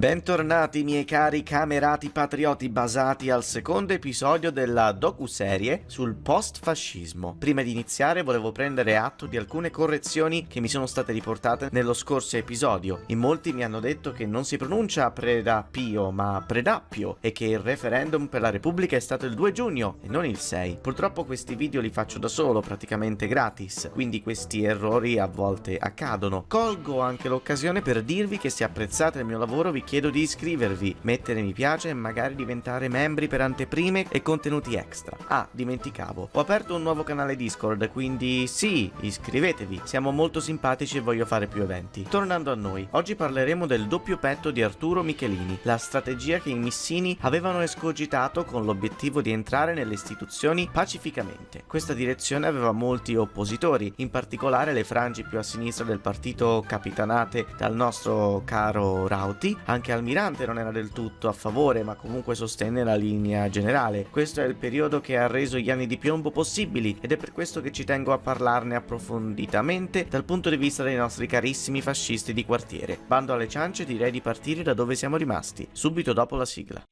Bentornati miei cari camerati patrioti basati al secondo episodio della docuserie sul post-fascismo. Prima di iniziare volevo prendere atto di alcune correzioni che mi sono state riportate nello scorso episodio. In molti mi hanno detto che non si pronuncia Predappio ma Predappio e che il referendum per la Repubblica è stato il 2 giugno e non il 6. Purtroppo questi video li faccio da solo, praticamente gratis, quindi questi errori a volte accadono. Colgo anche l'occasione per dirvi che se apprezzate il mio lavoro vi chiedo di iscrivervi, mettere mi piace e magari diventare membri per anteprime e contenuti extra. Ah, dimenticavo, ho aperto un nuovo canale Discord, quindi sì, iscrivetevi, siamo molto simpatici e voglio fare più eventi. Tornando a noi, oggi parleremo del doppio petto di Arturo Michelini, la strategia che i missini avevano escogitato con l'obiettivo di entrare nelle istituzioni pacificamente. Questa direzione aveva molti oppositori, in particolare le frange più a sinistra del partito capitanate dal nostro caro Rauti. Anche Almirante non era del tutto a favore, ma comunque sostenne la linea generale. Questo è il periodo che ha reso gli anni di piombo possibili ed è per questo che ci tengo a parlarne approfonditamente dal punto di vista dei nostri carissimi fascisti di quartiere. Bando alle ciance, direi di partire da dove siamo rimasti, subito dopo la sigla.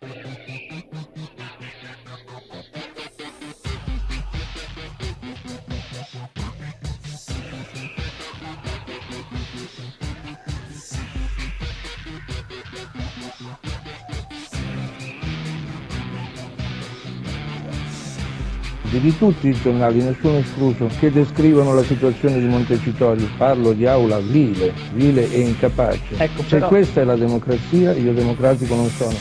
Di tutti i giornali, nessuno escluso, che descrivono la situazione di Montecitorio. Parlo di aula vile e incapace. Ecco, Se però... questa è la democrazia, io democratico non sono.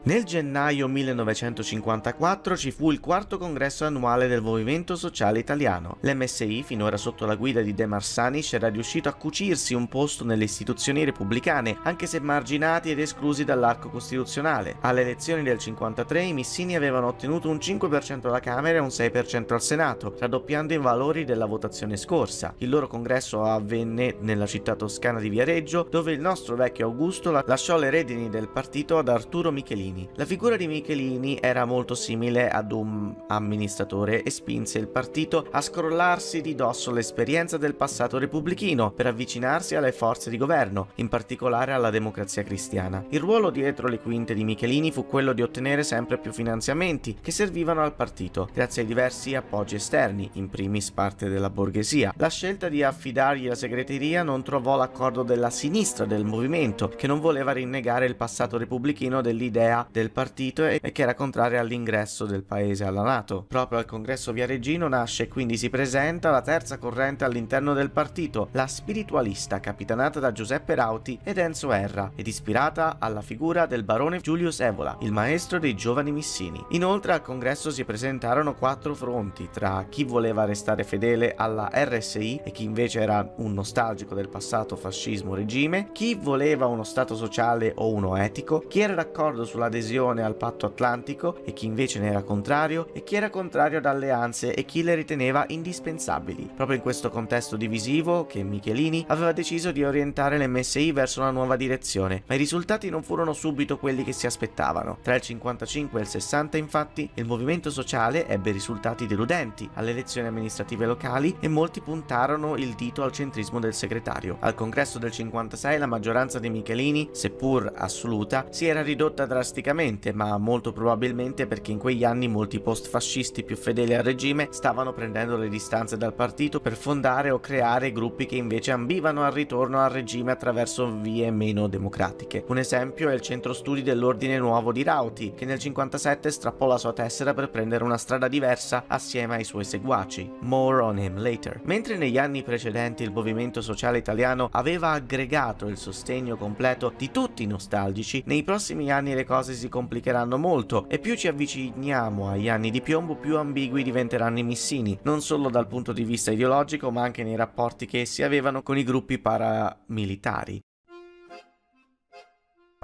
Nel gennaio 1954 ci fu il quarto congresso annuale del Movimento Sociale Italiano. L'MSI, finora sotto la guida di De Marsanis, era riuscito a cucirsi un posto nelle istituzioni repubblicane, anche se marginati ed esclusi dall'arco costituzionale. Alle elezioni del 53 i missini avevano ottenuto un 5% alla Camera e un 6% al Senato, raddoppiando i valori della votazione scorsa. Il loro congresso avvenne nella città toscana di Viareggio, dove il nostro vecchio Augusto lasciò le redini del partito ad Arturo Michelini. La figura di Michelini era molto simile ad un amministratore e spinse il partito a scrollarsi di dosso l'esperienza del passato repubblichino per avvicinarsi alle forze di governo, in particolare alla Democrazia Cristiana. Il ruolo dietro le quinte di Michelini fu quello di ottenere sempre più finanziamenti che servivano al partito, grazie ai diversi appoggi esterni, in primis parte della borghesia. La scelta di affidargli la segreteria non trovò l'accordo della sinistra del movimento, che non voleva rinnegare il passato repubblichino dell'idea del partito e che era contraria all'ingresso del paese alla NATO. Proprio al congresso viareggino nasce e quindi si presenta la terza corrente all'interno del partito, la spiritualista, capitanata da Giuseppe Rauti ed Enzo Erra ed ispirata alla figura del barone Julius Evola, il maestro dei giovani missini. Inoltre al congresso si presentarono 4 fronti tra chi voleva restare fedele alla RSI e chi invece era un nostalgico del passato fascismo regime, chi voleva uno stato sociale o uno etico, chi era d'accordo sull'adesione al patto atlantico e chi invece ne era contrario, e chi era contrario ad alleanze e chi le riteneva indispensabili. Proprio in questo contesto divisivo che Michelini aveva deciso di orientare l'MSI verso una nuova direzione, ma i risultati non furono subito quelli che si aspettavano. Tra il 55 e il 60 infatti il movimento sociale ebbe risultati deludenti alle elezioni amministrative locali e molti puntarono il dito al centrismo del segretario. Al congresso del 56 la maggioranza di Michelini, seppur assoluta, si era ridotta drasticamente, ma molto probabilmente perché in quegli anni molti post-fascisti più fedeli al regime stavano prendendo le distanze dal partito per fondare o creare gruppi che invece ambivano al ritorno al regime attraverso vie meno democratiche. Un esempio è il centro studi dell'Ordine Nuovo di Rauti, che nel 57 strappò la sua tessera per prendere una strada diversa assieme ai suoi seguaci. More on him later. Mentre negli anni precedenti il movimento sociale italiano aveva aggregato il sostegno completo di tutti i nostalgici, nei prossimi anni le cose si complicheranno molto e più ci avviciniamo agli anni di piombo più ambigui diventeranno i missini, non solo dal punto di vista ideologico ma anche nei rapporti che essi avevano con i gruppi paramilitari.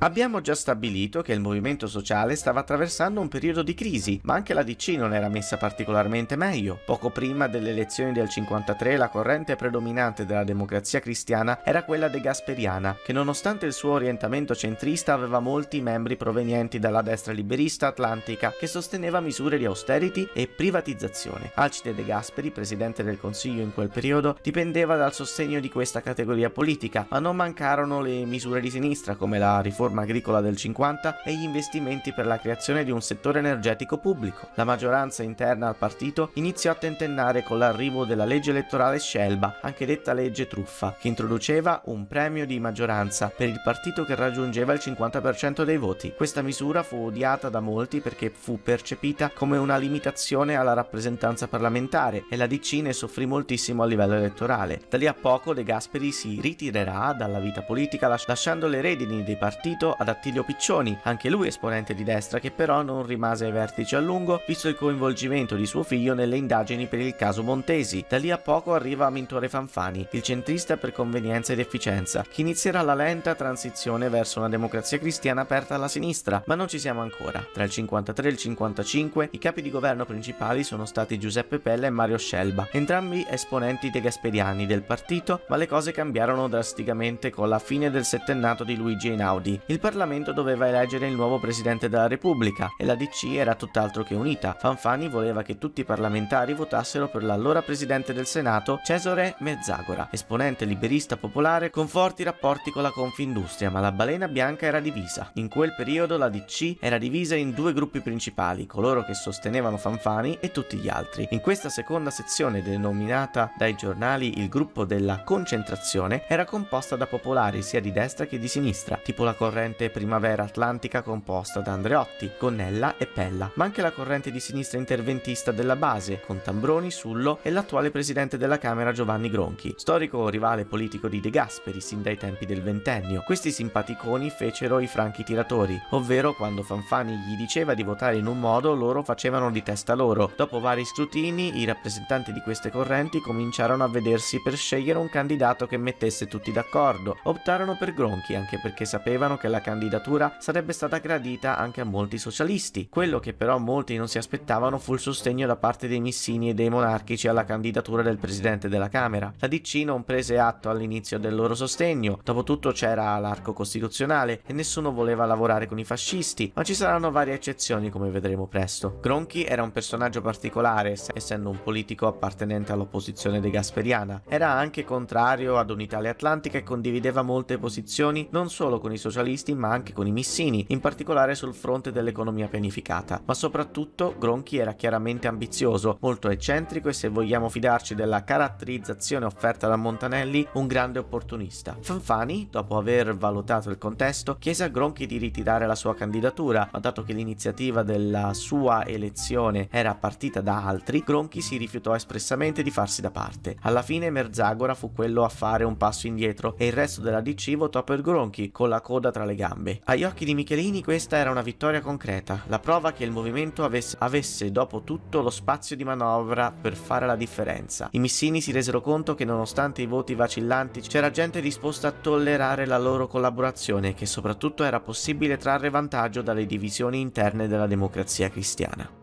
Abbiamo già stabilito che il movimento sociale stava attraversando un periodo di crisi, ma anche la DC non era messa particolarmente meglio. Poco prima delle elezioni del 53 la corrente predominante della democrazia cristiana era quella degasperiana, che nonostante il suo orientamento centrista aveva molti membri provenienti dalla destra liberista atlantica che sosteneva misure di austerity e privatizzazione. Alcide De Gasperi, presidente del Consiglio in quel periodo, dipendeva dal sostegno di questa categoria politica, ma non mancarono le misure di sinistra come la riforma agricola del 50 e gli investimenti per la creazione di un settore energetico pubblico. La maggioranza interna al partito iniziò a tentennare con l'arrivo della legge elettorale Scelba, anche detta legge truffa, che introduceva un premio di maggioranza per il partito che raggiungeva il 50% dei voti. Questa misura fu odiata da molti perché fu percepita come una limitazione alla rappresentanza parlamentare e la DC ne soffrì moltissimo a livello elettorale. Da lì a poco De Gasperi si ritirerà dalla vita politica lasciando le redini del partito ad Attilio Piccioni, anche lui esponente di destra che però non rimase ai vertici a lungo visto il coinvolgimento di suo figlio nelle indagini per il caso Montesi. Da lì a poco arriva Amintore Fanfani, il centrista per convenienza ed efficienza, che inizierà la lenta transizione verso una democrazia cristiana aperta alla sinistra, ma non ci siamo ancora. Tra il 53 e il 55 i capi di governo principali sono stati Giuseppe Pella e Mario Scelba, entrambi esponenti degasperiani del partito, ma le cose cambiarono drasticamente con la fine del settennato di Luigi Einaudi. Il Parlamento doveva eleggere il nuovo Presidente della Repubblica e la DC era tutt'altro che unita. Fanfani voleva che tutti i parlamentari votassero per l'allora Presidente del Senato, Cesare Mezzagora, esponente liberista popolare con forti rapporti con la Confindustria, ma la balena bianca era divisa. In quel periodo la DC era divisa in due gruppi principali, coloro che sostenevano Fanfani e tutti gli altri. In questa seconda sezione, denominata dai giornali il gruppo della concentrazione, era composta da popolari sia di destra che di sinistra, tipo la corrente Primavera Atlantica composta da Andreotti, Gonnella e Pella, ma anche la corrente di sinistra interventista della base, con Tambroni, Sullo e l'attuale presidente della Camera Giovanni Gronchi, storico rivale politico di De Gasperi sin dai tempi del ventennio. Questi simpaticoni fecero i franchi tiratori, ovvero quando Fanfani gli diceva di votare in un modo, loro facevano di testa loro. Dopo vari scrutini, i rappresentanti di queste correnti cominciarono a vedersi per scegliere un candidato che mettesse tutti d'accordo. Optarono per Gronchi, anche perché sapevano che la candidatura sarebbe stata gradita anche a molti socialisti. Quello che però molti non si aspettavano fu il sostegno da parte dei missini e dei monarchici alla candidatura del presidente della Camera. La DC non prese atto all'inizio del loro sostegno, dopotutto c'era l'arco costituzionale e nessuno voleva lavorare con i fascisti, ma ci saranno varie eccezioni come vedremo presto. Gronchi era un personaggio particolare, essendo un politico appartenente all'opposizione degasperiana. Era anche contrario ad un'Italia atlantica e condivideva molte posizioni non solo con i socialisti ma anche con i missini, in particolare sul fronte dell'economia pianificata. Ma soprattutto Gronchi era chiaramente ambizioso, molto eccentrico e, se vogliamo fidarci della caratterizzazione offerta da Montanelli, un grande opportunista. Fanfani, dopo aver valutato il contesto, chiese a Gronchi di ritirare la sua candidatura, ma dato che l'iniziativa della sua elezione era partita da altri, Gronchi si rifiutò espressamente di farsi da parte. Alla fine Merzagora fu quello a fare un passo indietro e il resto della DC votò per Gronchi con la coda tra le gambe. Agli occhi di Michelini questa era una vittoria concreta, la prova che il movimento avesse dopo tutto lo spazio di manovra per fare la differenza. I missini si resero conto che nonostante i voti vacillanti c'era gente disposta a tollerare la loro collaborazione e che soprattutto era possibile trarre vantaggio dalle divisioni interne della democrazia cristiana.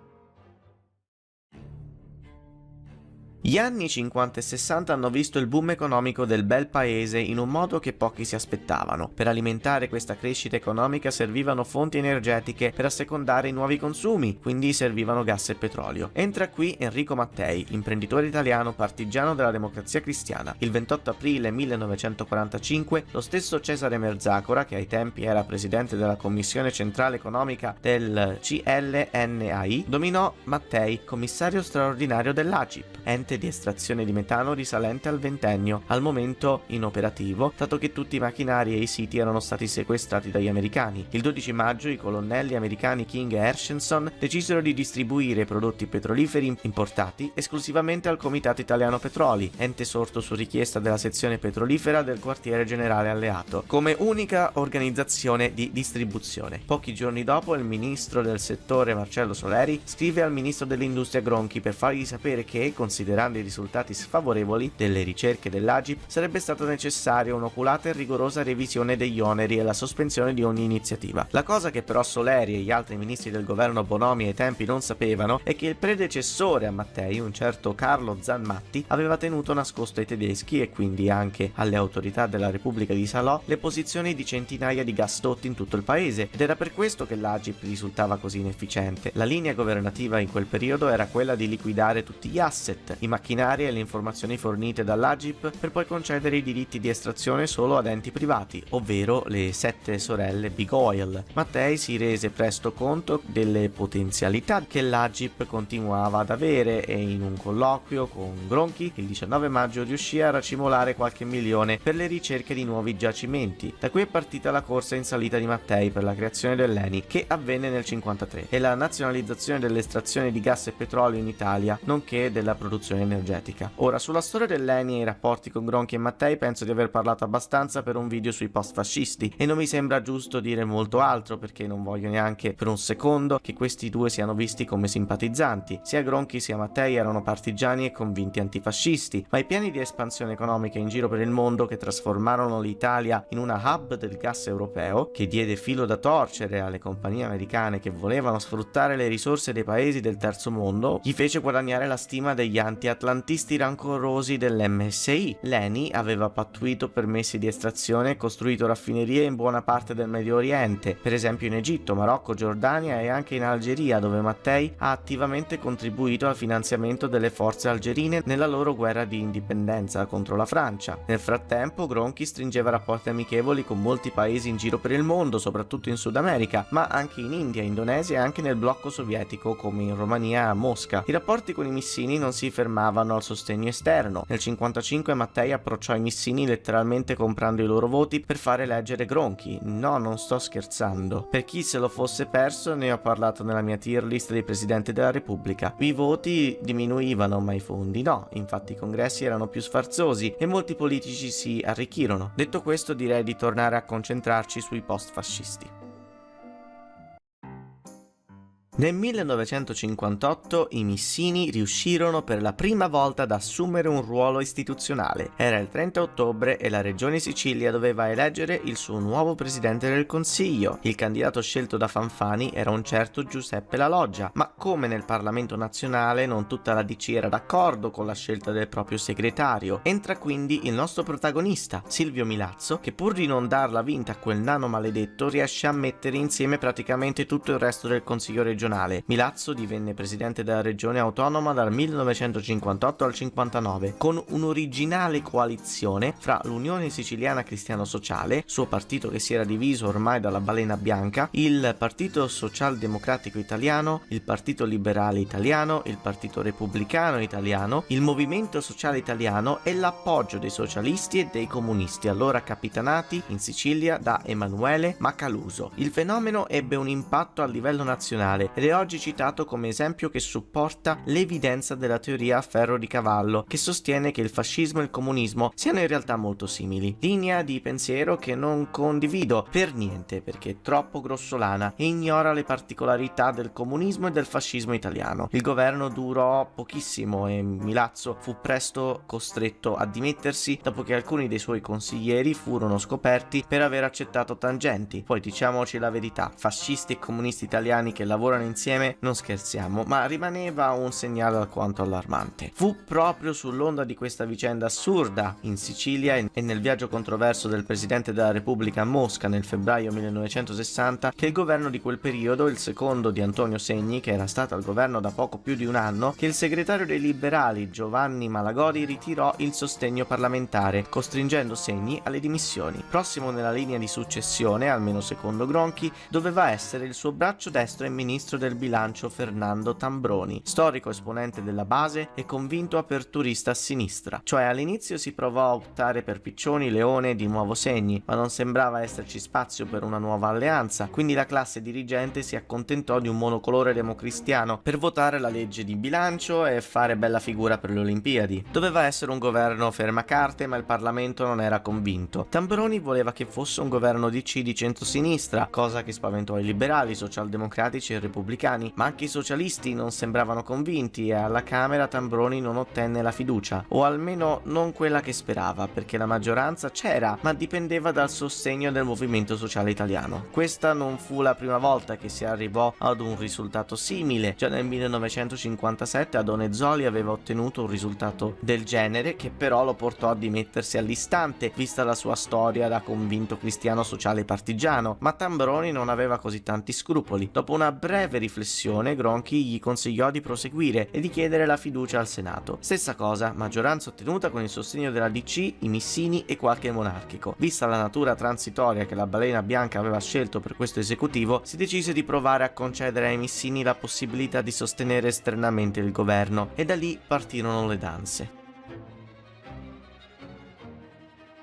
Gli anni 50 e 60 hanno visto il boom economico del bel paese in un modo che pochi si aspettavano. Per alimentare questa crescita economica servivano fonti energetiche per assecondare i nuovi consumi, quindi servivano gas e petrolio. Entra qui Enrico Mattei, imprenditore italiano partigiano della democrazia cristiana. Il 28 aprile 1945 lo stesso Cesare Merzagora, che ai tempi era presidente della Commissione Centrale Economica del CLNAI, nominò Mattei commissario straordinario dell'ACIP, ente di estrazione di metano risalente al ventennio, al momento inoperativo, dato che tutti i macchinari e i siti erano stati sequestrati dagli americani. Il 12 maggio i colonnelli americani King e Hershenson decisero di distribuire i prodotti petroliferi importati esclusivamente al Comitato Italiano Petroli, ente sorto su richiesta della sezione petrolifera del quartiere generale alleato, come unica organizzazione di distribuzione. Pochi giorni dopo il ministro del settore Marcello Soleri scrive al ministro dell'industria Gronchi per fargli sapere che, considerato considerando i risultati sfavorevoli delle ricerche dell'Agip, sarebbe stata necessaria un'oculata e rigorosa revisione degli oneri e la sospensione di ogni iniziativa. La cosa che però Soleri e gli altri ministri del governo Bonomi ai tempi non sapevano è che il predecessore a Mattei, un certo Carlo Zanmatti, aveva tenuto nascosto ai tedeschi e quindi anche alle autorità della Repubblica di Salò le posizioni di centinaia di gasdotti in tutto il paese, ed era per questo che l'Agip risultava così inefficiente. La linea governativa in quel periodo era quella di liquidare tutti gli asset, i macchinari e le informazioni fornite dall'Agip per poi concedere i diritti di estrazione solo ad enti privati, ovvero le 7 sorelle Big Oil. Mattei si rese presto conto delle potenzialità che l'Agip continuava ad avere e in un colloquio con Gronchi il 19 maggio riuscì a racimolare qualche milione per le ricerche di nuovi giacimenti. Da qui è partita la corsa in salita di Mattei per la creazione dell'ENI, che avvenne nel 1953, e la nazionalizzazione dell'estrazione di gas e petrolio in Italia, nonché della produzione energetica. Ora, sulla storia dell'ENI e i rapporti con Gronchi e Mattei penso di aver parlato abbastanza per un video sui post-fascisti, e non mi sembra giusto dire molto altro, perché non voglio neanche per un secondo che questi due siano visti come simpatizzanti. Sia Gronchi sia Mattei erano partigiani e convinti antifascisti, ma i piani di espansione economica in giro per il mondo, che trasformarono l'Italia in una hub del gas europeo, che diede filo da torcere alle compagnie americane che volevano sfruttare le risorse dei paesi del terzo mondo, gli fece guadagnare la stima degli anti-atlantisti rancorosi dell'MSI. L'ENI aveva pattuito permessi di estrazione e costruito raffinerie in buona parte del Medio Oriente, per esempio in Egitto, Marocco, Giordania e anche in Algeria, dove Mattei ha attivamente contribuito al finanziamento delle forze algerine nella loro guerra di indipendenza contro la Francia. Nel frattempo Gronchi stringeva rapporti amichevoli con molti paesi in giro per il mondo, soprattutto in Sud America, ma anche in India, Indonesia e anche nel blocco sovietico come in Romania e a Mosca. I rapporti con i missini non si fermavano al sostegno esterno. Nel 1955 Mattei approcciò i missini letteralmente comprando i loro voti per fare eleggere Gronchi. No, non sto scherzando. Per chi se lo fosse perso, ne ho parlato nella mia tier list dei presidenti della Repubblica. I voti diminuivano, ma i fondi no. Infatti i congressi erano più sfarzosi e molti politici si arricchirono. Detto questo, direi di tornare a concentrarci sui post-fascisti. Nel 1958 i missini riuscirono per la prima volta ad assumere un ruolo istituzionale. Era il 30 ottobre e la regione Sicilia doveva eleggere il suo nuovo presidente del Consiglio. Il candidato scelto da Fanfani era un certo Giuseppe La Loggia, ma come nel Parlamento nazionale non tutta la DC era d'accordo con la scelta del proprio segretario. Entra quindi il nostro protagonista, Silvio Milazzo, che pur di non darla vinta a quel nano maledetto riesce a mettere insieme praticamente tutto il resto del Consiglio regionale. Milazzo divenne presidente della regione autonoma dal 1958 al 59 con un'originale coalizione fra l'Unione Siciliana Cristiano Sociale, suo partito che si era diviso ormai dalla balena bianca, il Partito Socialdemocratico Italiano, il Partito Liberale Italiano, il Partito Repubblicano Italiano, il Movimento Sociale Italiano e l'appoggio dei socialisti e dei comunisti, allora capitanati in Sicilia da Emanuele Macaluso. Il fenomeno ebbe un impatto a livello nazionale ed è oggi citato come esempio che supporta l'evidenza della teoria a ferro di cavallo, che sostiene che il fascismo e il comunismo siano in realtà molto simili. Linea di pensiero che non condivido per niente, perché è troppo grossolana e ignora le particolarità del comunismo e del fascismo italiano. Il governo durò pochissimo e Milazzo fu presto costretto a dimettersi dopo che alcuni dei suoi consiglieri furono scoperti per aver accettato tangenti. Poi diciamoci la verità, fascisti e comunisti italiani che lavorano insieme non scherziamo, ma rimaneva un segnale alquanto allarmante. Fu proprio sull'onda di questa vicenda assurda in Sicilia e nel viaggio controverso del presidente della Repubblica a Mosca nel febbraio 1960 che il governo di quel periodo, il secondo di Antonio Segni, che era stato al governo da poco più di un anno, che il segretario dei liberali Giovanni Malagodi ritirò il sostegno parlamentare, costringendo Segni alle dimissioni. Prossimo nella linea di successione, almeno secondo Gronchi, doveva essere il suo braccio destro e ministro del bilancio Fernando Tambroni, storico esponente della base e convinto aperturista a sinistra. Cioè all'inizio si provò a optare per Piccioni, Leone e Di Nuovo Segni, ma non sembrava esserci spazio per una nuova alleanza, quindi la classe dirigente si accontentò di un monocolore democristiano per votare la legge di bilancio e fare bella figura per le Olimpiadi. Doveva essere un governo fermacarte, ma il Parlamento non era convinto. Tambroni voleva che fosse un governo DC di centrosinistra, cosa che spaventò i liberali, i socialdemocratici e i repubblicani, repubblicani, ma anche i socialisti non sembravano convinti e alla Camera Tambroni non ottenne la fiducia, o almeno non quella che sperava, perché la maggioranza c'era, ma dipendeva dal sostegno del Movimento Sociale Italiano. Questa non fu la prima volta che si arrivò ad un risultato simile. Già nel 1957 Adone Zoli aveva ottenuto un risultato del genere, che però lo portò a dimettersi all'istante, vista la sua storia da convinto cristiano sociale partigiano, ma Tambroni non aveva così tanti scrupoli. Dopo una breve riflessione, Gronchi gli consigliò di proseguire e di chiedere la fiducia al Senato. Stessa cosa, maggioranza ottenuta con il sostegno della DC, i Missini e qualche monarchico. Vista la natura transitoria che la Balena Bianca aveva scelto per questo esecutivo, si decise di provare a concedere ai Missini la possibilità di sostenere esternamente il governo, e da lì partirono le danze.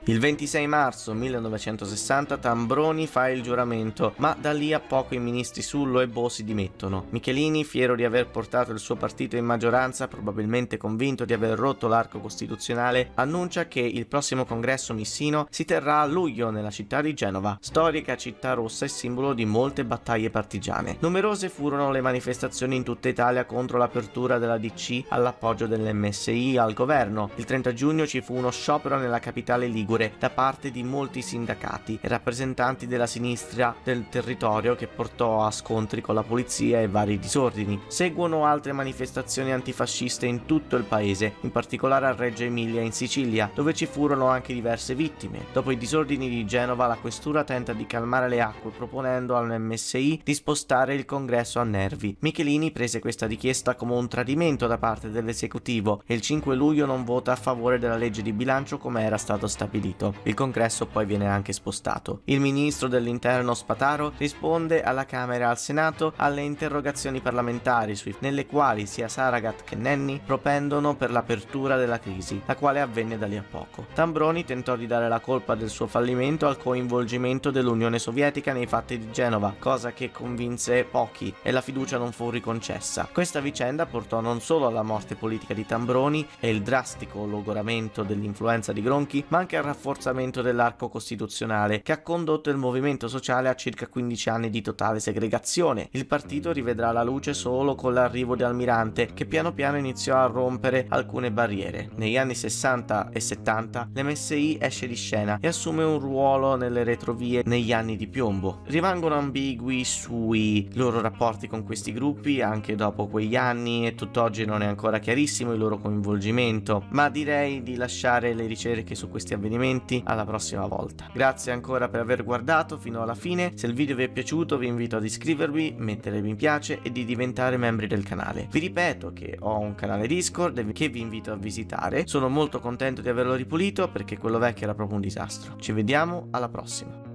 Il 26 marzo 1960 Tambroni fa il giuramento, ma da lì a poco i ministri Sullo e Bo si dimettono. Michelini, fiero di aver portato il suo partito in maggioranza, probabilmente convinto di aver rotto l'arco costituzionale, annuncia che il prossimo congresso missino si terrà a luglio nella città di Genova, storica città rossa e simbolo di molte battaglie partigiane. Numerose furono le manifestazioni in tutta Italia contro l'apertura della DC all'appoggio dell'MSI al governo. Il 30 giugno ci fu uno sciopero nella capitale ligure da parte di molti sindacati e rappresentanti della sinistra del territorio, che portò a scontri con la polizia e vari disordini. Seguono altre manifestazioni antifasciste in tutto il paese, in particolare a Reggio Emilia in Sicilia, dove ci furono anche diverse vittime. Dopo i disordini di Genova, la questura tenta di calmare le acque proponendo all'MSI di spostare il congresso a Nervi. Michelini prese questa richiesta come un tradimento da parte dell'esecutivo e il 5 luglio non vota a favore della legge di bilancio come era stato stabilito. Il congresso poi viene anche spostato. Il ministro dell'interno Spataro risponde alla Camera e al Senato alle interrogazioni parlamentari nelle quali sia Saragat che Nenni propendono per l'apertura della crisi, la quale avvenne da lì a poco. Tambroni tentò di dare la colpa del suo fallimento al coinvolgimento dell'Unione Sovietica nei fatti di Genova, cosa che convinse pochi e la fiducia non fu riconcessa. Questa vicenda portò non solo alla morte politica di Tambroni e il drastico logoramento dell'influenza di Gronchi, ma anche al rafforzamento dell'arco costituzionale, che ha condotto il movimento sociale a circa 15 anni di totale segregazione. Il partito rivedrà la luce solo con l'arrivo di Almirante, che piano piano iniziò a rompere alcune barriere. Negli anni 60 e 70 l'MSI esce di scena e assume un ruolo nelle retrovie negli anni di piombo. Rimangono ambigui sui loro rapporti con questi gruppi anche dopo quegli anni e tutt'oggi non è ancora chiarissimo il loro coinvolgimento, ma direi di lasciare le ricerche su questi avvenimenti alla prossima volta. Grazie ancora per aver guardato fino alla fine. Se il video vi è piaciuto vi invito ad iscrivervi, mettere mi piace e di diventare membri del canale. Vi ripeto che ho un canale Discord che vi invito a visitare. Sono molto contento di averlo ripulito perché quello vecchio era proprio un disastro. Ci vediamo alla prossima.